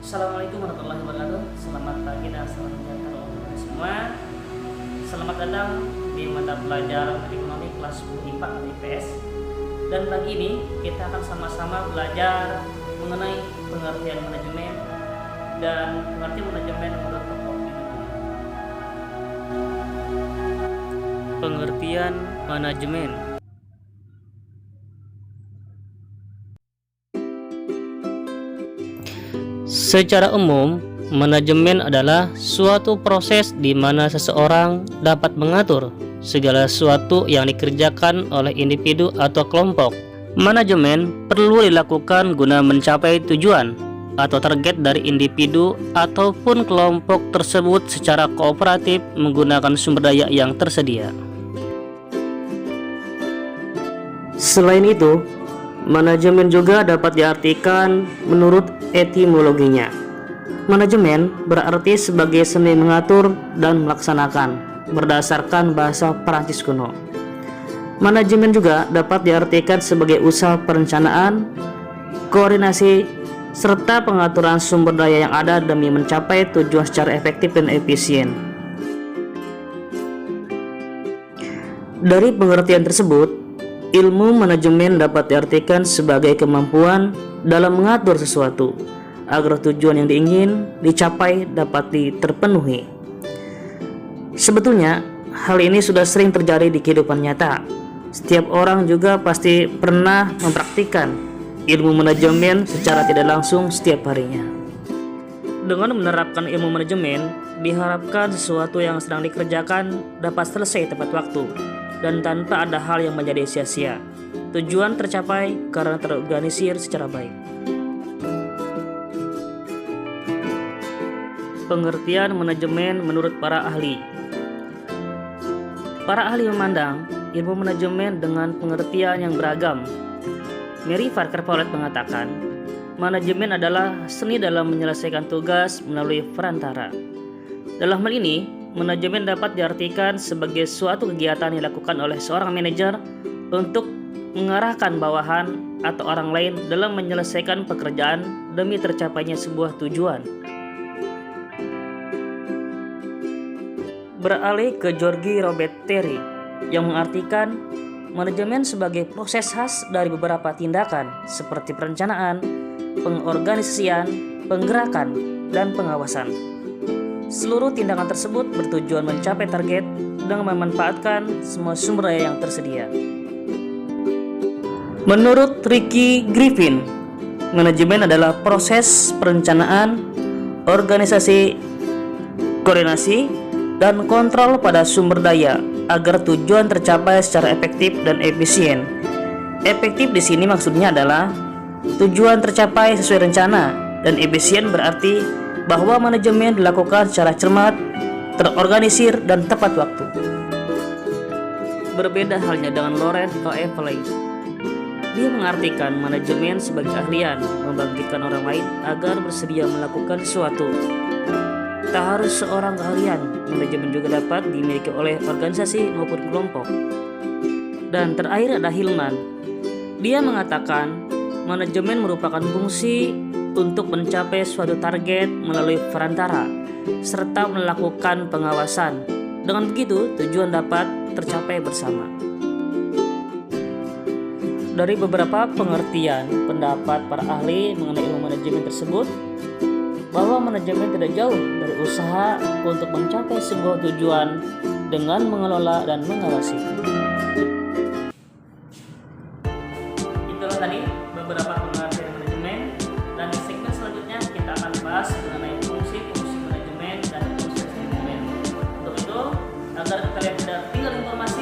Assalamualaikum warahmatullahi wabarakatuh. Selamat pagi dan salam sejahtera untuk semua. Selamat datang di mata pelajaran ekonomi kelas 10 IPA atau IPS. Dan pagi ini kita akan sama-sama belajar mengenai pengertian manajemen dan pengertian manajemen menurut tokoh ini. Pengertian manajemen. Secara umum, manajemen adalah suatu proses di mana seseorang dapat mengatur segala sesuatu yang dikerjakan oleh individu atau kelompok. Manajemen perlu dilakukan guna mencapai tujuan atau target dari individu ataupun kelompok tersebut secara kooperatif menggunakan sumber daya yang tersedia. Selain itu, manajemen juga dapat diartikan menurut etimologinya. Manajemen berarti sebagai seni mengatur dan melaksanakan berdasarkan bahasa Prancis kuno. Manajemen juga dapat diartikan sebagai usaha perencanaan, koordinasi, serta pengaturan sumber daya yang ada demi mencapai tujuan secara efektif dan efisien. Dari pengertian tersebut, ilmu manajemen dapat diartikan sebagai kemampuan dalam mengatur sesuatu agar tujuan yang diingin dicapai dapat terpenuhi. Sebetulnya, hal ini sudah sering terjadi di kehidupan nyata. Setiap orang juga pasti pernah mempraktikkan ilmu manajemen secara tidak langsung setiap harinya. Dengan menerapkan ilmu manajemen, diharapkan sesuatu yang sedang dikerjakan dapat selesai tepat waktu dan tanpa ada hal yang menjadi sia-sia. Tujuan tercapai karena terorganisir secara baik. Pengertian manajemen menurut para ahli. Para ahli memandang ilmu manajemen dengan pengertian yang beragam. Mary Parker Follett mengatakan, manajemen adalah seni dalam menyelesaikan tugas melalui perantara. Dalam hal ini, manajemen dapat diartikan sebagai suatu kegiatan yang dilakukan oleh seorang manajer untuk mengarahkan bawahan atau orang lain dalam menyelesaikan pekerjaan demi tercapainya sebuah tujuan. Beralih ke George Robert Terry yang mengartikan manajemen sebagai proses khas dari beberapa tindakan seperti perencanaan, pengorganisasian, penggerakan, dan pengawasan. Seluruh tindakan tersebut bertujuan mencapai target dengan memanfaatkan semua sumber daya yang tersedia. Menurut Ricky Griffin, manajemen adalah proses perencanaan, organisasi, koordinasi, dan kontrol pada sumber daya agar tujuan tercapai secara efektif dan efisien. Efektif di sini maksudnya adalah tujuan tercapai sesuai rencana, dan efisien berarti bahwa manajemen dilakukan secara cermat, terorganisir, dan tepat waktu. Berbeda halnya dengan Laurent O'Leary. Dia mengartikan manajemen sebagai keahlian membangkitkan orang lain agar bersedia melakukan sesuatu. Tak harus seorang keahlian, manajemen juga dapat dimiliki oleh organisasi maupun kelompok. Dan terakhir ada Hillman. Dia mengatakan manajemen merupakan fungsi untuk mencapai suatu target melalui perantara serta melakukan pengawasan. Dengan begitu, tujuan dapat tercapai bersama. Dari beberapa pengertian pendapat para ahli mengenai ilmu manajemen tersebut, bahwa manajemen tidak jauh dari usaha untuk mencapai sebuah tujuan dengan mengelola dan mengawasi. Itulah tadi beberapa pengertian manajemen, dan di segmen selanjutnya kita akan bahas mengenai fungsi-fungsi manajemen dan proses manajemen. Untuk itu, agar kalian tidak tinggal informasi